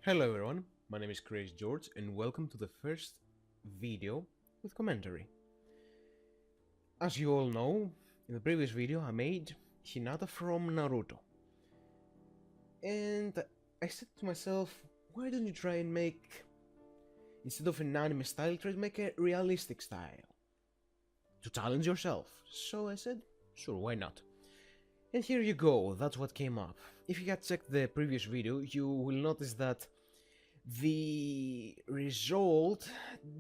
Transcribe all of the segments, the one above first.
Hello everyone, my name is Crazy George and welcome to the first video with commentary. As you all know, in the previous video I made Hinata from Naruto. And I said to myself, why don't you try and make, instead of an anime style, try to make a realistic style? To challenge yourself. So I said, sure, why not? And here you go, that's what came up. If you had checked the previous video, you will notice that the result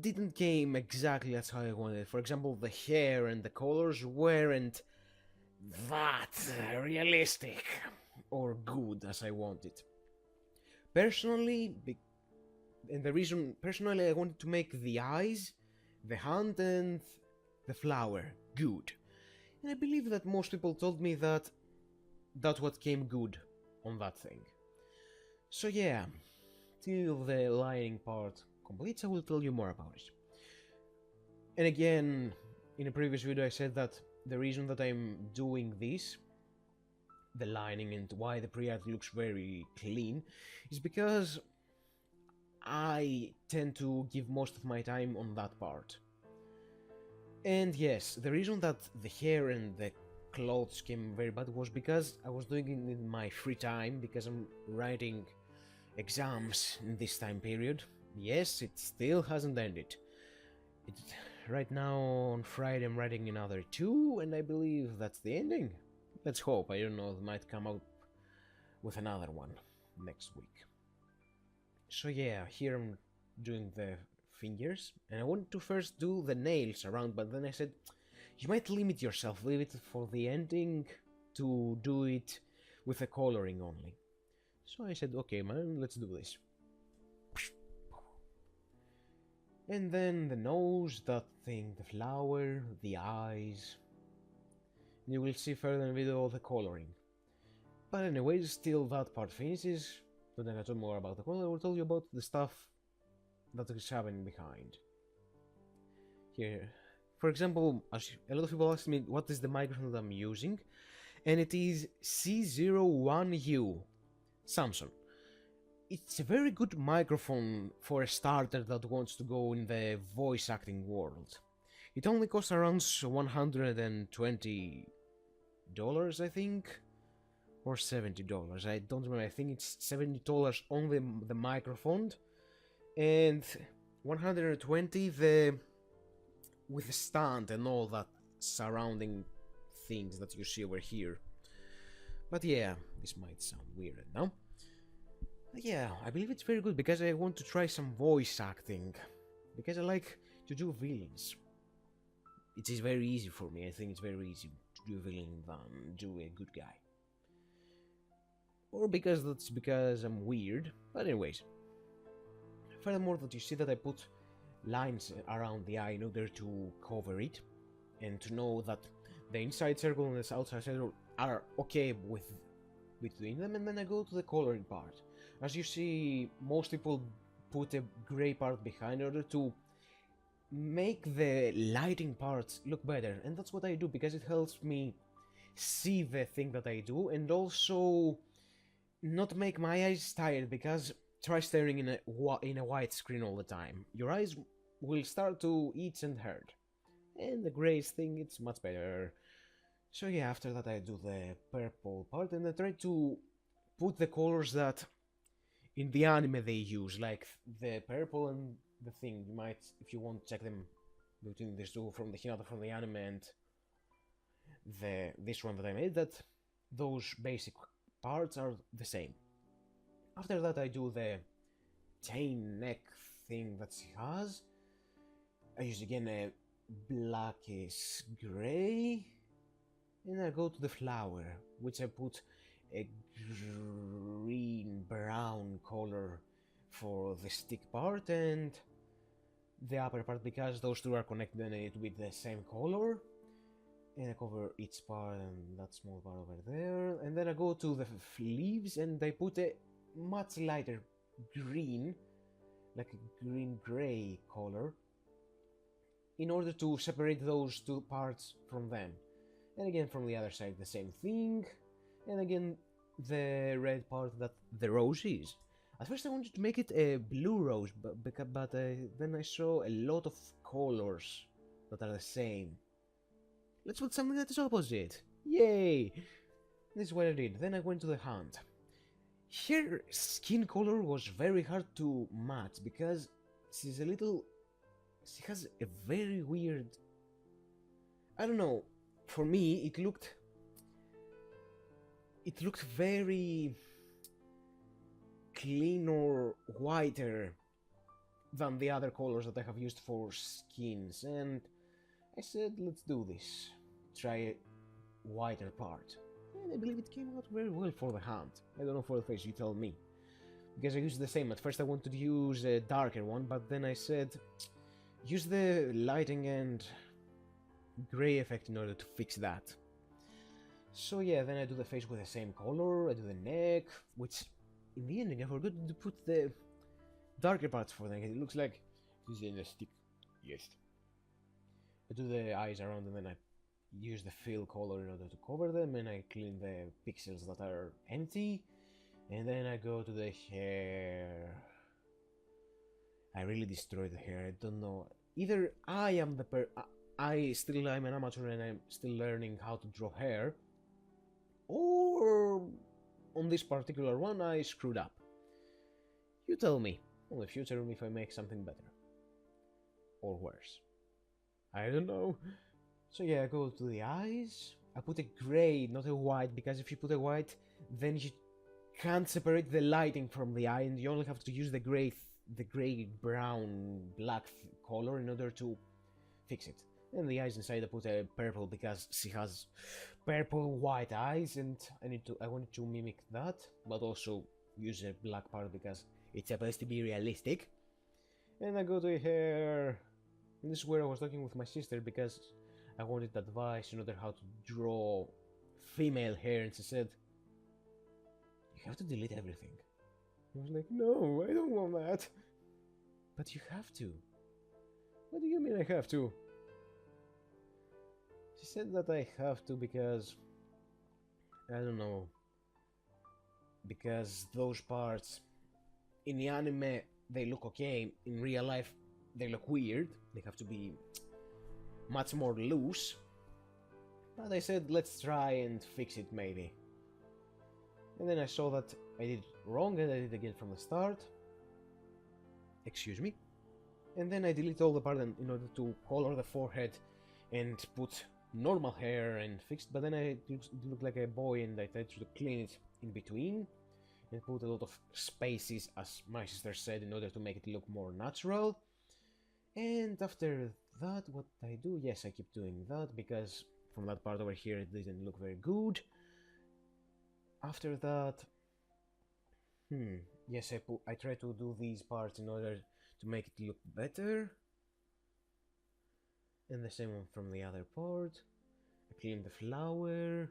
didn't came exactly as how I wanted. For example, the hair and the colors weren't that realistic or good as I wanted. Personally, and the reason personally I wanted to make the eyes, the hand, and the flower good. And I believe that most people told me that that's what came good on that thing. So yeah, till the lining part completes, I will tell you more about it. And again, in a previous video I said that the reason that I'm doing this, the lining and why the pre-art looks very clean, is because I tend to give most of my time on that part. And yes, the reason that the hair and the clothes came very bad was because I was doing it in my free time, because I'm writing exams in this time period. Yes, it still hasn't ended. Right now on Friday I'm writing another two, and I believe that's the ending. Let's hope. I don't know, it might come out with another one next week. So yeah, here I'm doing the fingers, and I wanted to first do the nails around, but then I said, you might limit yourself, leave it for the ending to do it with the coloring only. So I said, okay man, let's do this. And then the nose, that thing, the flower, the eyes. You will see further in the video all the coloring. But anyways, still that part finishes. But then I talk more about the color, I will tell you about the stuff that is happening behind. Here, for example, a lot of people ask me what is the microphone that I'm using, and it is C01U Samsung. It's a very good microphone for a starter that wants to go in the voice acting world. It only costs around $120, I think, or $70. I don't remember. I think it's $70 on the microphone, and 120 the with the stand and all that surrounding things that you see over here. But yeah, this might sound weird now. Yeah, I believe it's very good because I want to try some voice acting. Because I like to do villains. It is very easy for me. I think it's very easy to do a villain than do a good guy. Or because that's because I'm weird. But anyways. Furthermore, that you see that I put lines around the eye in order to cover it. And to know that the inside circle and the outside circle are okay with between them, and then I go to the coloring part. As you see, most people put a grey part behind in order to make the lighting parts look better, and that's what I do because it helps me see the thing that I do, and also not make my eyes tired, because try staring in a white screen all the time. Your eyes will start to itch and hurt. And the greys thing, it's much better. So yeah, after that I do the purple part, and I try to put the colors that in the anime they use, like the purple and the thing. You might, if you want, check them between these two, from the Hinata from the anime and this one that I made, that those basic parts are the same. After that I do the chain neck thing that she has. I use again a blackish grey, and I go to the flower, which I put a green-brown color for the stick part and the upper part, because those two are connected with the same color. And I cover each part and that small part over there. And then I go to the leaves and I put a much lighter green, like a green-gray color, in order to separate those two parts from them. And again from the other side the same thing, and again the red part that the rose is. At first I wanted to make it a blue rose, but then I saw a lot of colors that are the same. Let's put something that is opposite. Yay! This is what I did. Then I went to the hunt. Her skin color was very hard to match because she's a little... She has a very weird... I don't know. For me, it looked very clean or whiter than the other colors that I have used for skins, and I said, let's do this. Try a whiter part. And I believe it came out very well for the hand. I don't know for the face, you tell me. Because I used the same. At first I wanted to use a darker one, but then I said, use the lighting and grey effect in order to fix that. So yeah, then I do the face with the same color, I do the neck, which in the ending I forgot to put the darker parts for the neck. It looks like this is in the stick. Yes. I do the eyes around and then I use the fill color in order to cover them, and I clean the pixels that are empty, and then I go to the hair. I really destroy the hair. I don't know. Either I am I'm an amateur and I'm still learning how to draw hair, or on this particular one I screwed up. You tell me in the future if I make something better or worse. I don't know. So yeah, I go to the eyes. I put a grey, not a white, because if you put a white, then you can't separate the lighting from the eye, and you only have to use the grey, brown, black color in order to fix it. And the eyes inside I put a purple because she has purple white eyes, and I wanted to mimic that, but also use a black part because it's supposed to be realistic. And I go to hair. And this is where I was talking with my sister because I wanted advice in order how to draw female hair, and she said, you have to delete everything. I was like, no, I don't want that. But you have to. What do you mean I have to? She said that I have to because, I don't know, because those parts in the anime they look okay, in real life they look weird, they have to be much more loose. But I said, let's try and fix it maybe. And then I saw that I did it wrong and I did it again from the start. Excuse me. And then I deleted all the part in order to color the forehead and put normal hair and fixed, but then it looked like a boy, and I tried to clean it in between and put a lot of spaces, as my sister said, in order to make it look more natural. And after that, what I do, yes, I keep doing that because from that part over here it didn't look very good. After that, yes, I try to do these parts in order to make it look better. And the same one from the other part. I clean the flower.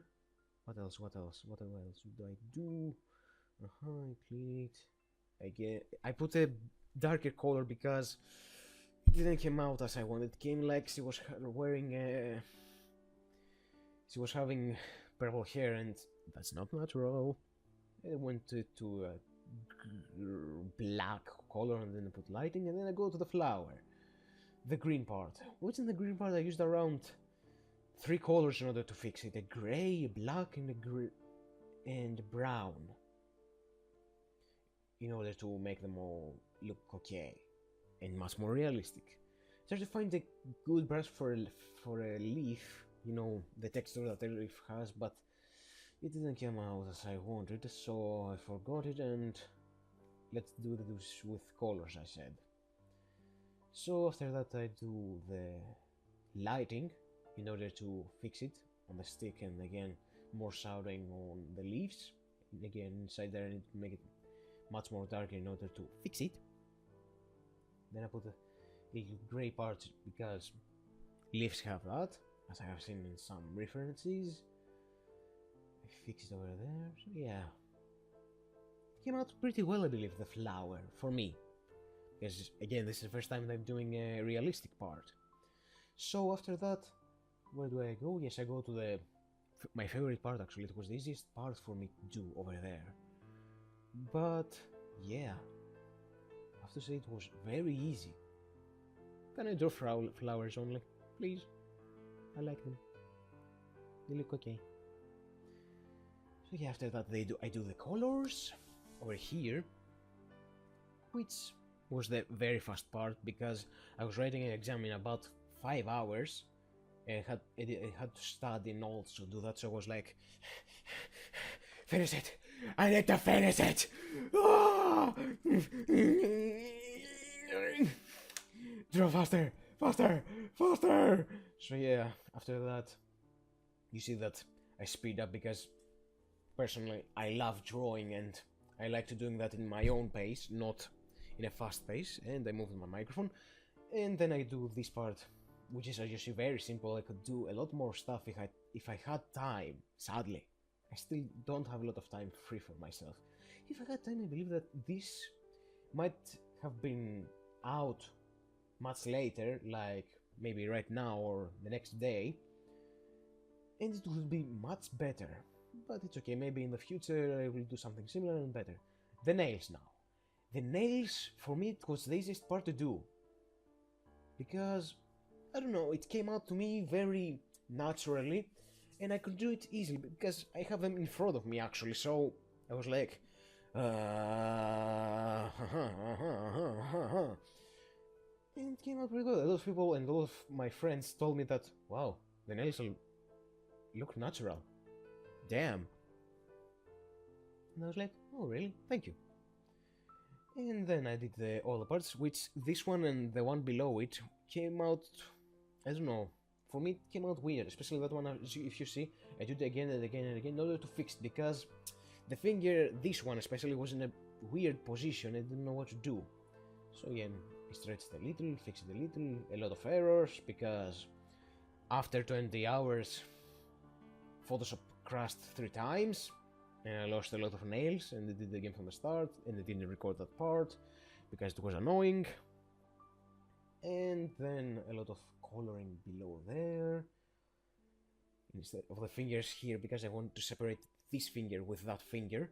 What else do I do? I clean it. I put a darker color because it didn't come out as I wanted. It came like she was wearing a... She was having purple hair, and that's not natural. I went to a black color and then I put lighting, and then I go to the flower. The green part. What's in the green part? I used around 3 colors in order to fix it. A grey, a black, and and brown. In order to make them all look okay and much more realistic. Try to find a good brush for a leaf, you know, the texture that a leaf has, but it didn't come out as I wanted, so I forgot it, and let's do this with colors, I said. So after that I do the lighting in order to fix it on the stick, and again more shadowing on the leaves. And again inside there I need to make it much more darker in order to fix it. Then I put a grey part because leaves have that, as I have seen in some references. I fix it over there, so yeah. It came out pretty well, I believe, the flower, for me. Because, again, this is the first time I'm doing a realistic part. So after that, where do I go? Yes, I go to my favorite part, actually. It was the easiest part for me to do over there. But, yeah, to say it was very easy. Can I draw flowers only? Please? I like them. They look okay. So yeah, after that I do the colors over here, which was the very fast part because I was writing an exam in about 5 hours and I had to study and also do that, so I was like, finish it! I need to finish it! Ah! Draw faster! Faster! Faster! So yeah, after that, you see that I speed up because personally I love drawing and I like to doing that in my own pace, not in a fast pace, and I move my microphone, and then I do this part, which is, as you see, very simple. I could do a lot more stuff if I had time. Sadly, I still don't have a lot of time free for myself. If I had time, I believe that this might have been out much later, like maybe right now or the next day, and it would be much better. But it's okay, maybe in the future I will do something similar and better. The nails now. The nails, for me, it was the easiest part to do. Because, I don't know, it came out to me very naturally, and I could do it easily, because I have them in front of me, actually, so I was like, and it came out pretty good. A lot of people and a lot of my friends told me that, wow, the nails look natural. Damn. And I was like, oh really? Thank you. And then I did all the parts, which this one and the one below it came out, I don't know, for me it came out weird, especially that one. If you see, I did it again and again and again in order to fix it, because the finger, this one especially, was in a weird position. I didn't know what to do. So yeah, I stretched a little, fixed it a little, a lot of errors, because after 20 hours Photoshop crashed 3 times, and I lost a lot of nails, and I did it again from the start, and I didn't record that part because it was annoying. And then a lot of coloring below there instead of the fingers here, because I want to separate this finger with that finger.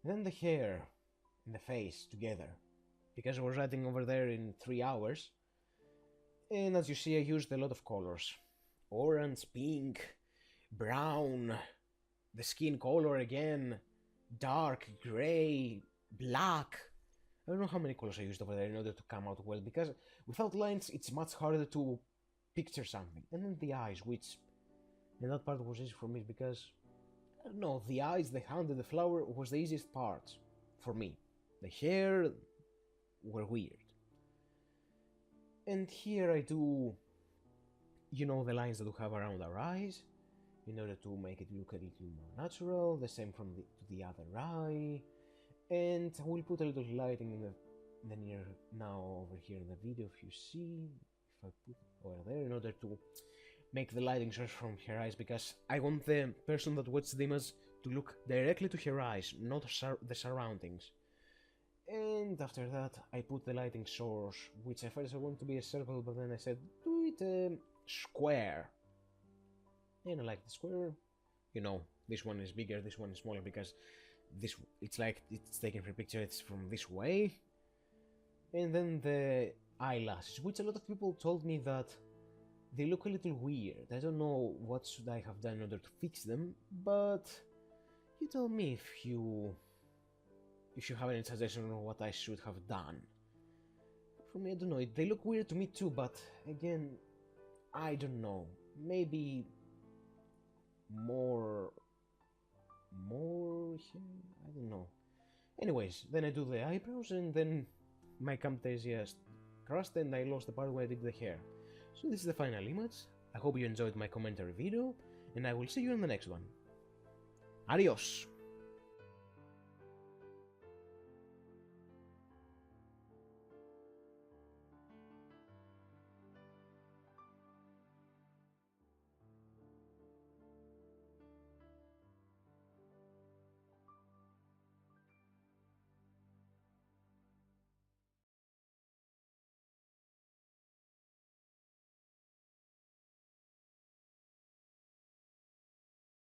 And then the hair and the face together, because I was writing over there in 3 hours. And as you see, I used a lot of colors: orange, pink, brown, the skin color again, dark, grey, black. I don't know how many colors I used over there in order to come out well, because without lines it's much harder to picture something. And then the eyes, which, and that part was easy for me because, I don't know, the eyes, the hand and the flower was the easiest part for me. The hair were weird. And here I do, you know, the lines that we have around our eyes, in order to make it look a little more natural. The same from to the other eye. And I will put a little lighting in the near now over here in the video, if you see, if I put it over there, in order to make the lighting source from her eyes, because I want the person that watches the image to look directly to her eyes, not the surroundings. And after that I put the lighting source, which at first I want to be a circle, but then I said do it a square. And I like the square. You know, this one is bigger, this one is smaller, because this, it's like it's taken for picture, it's from this way. And then the eyelashes, which a lot of people told me that they look a little weird. I don't know what should I have done in order to fix them, but you tell me if you have any suggestion on what I should have done. For me, I don't know, they look weird to me too, but again, I don't know, maybe more here, I don't know. Anyways, then I do the eyebrows, and then my Camtasia crashed and I lost the part where I did the hair. So this is the final image. I hope you enjoyed my commentary video, and I will see you in the next one. Adios!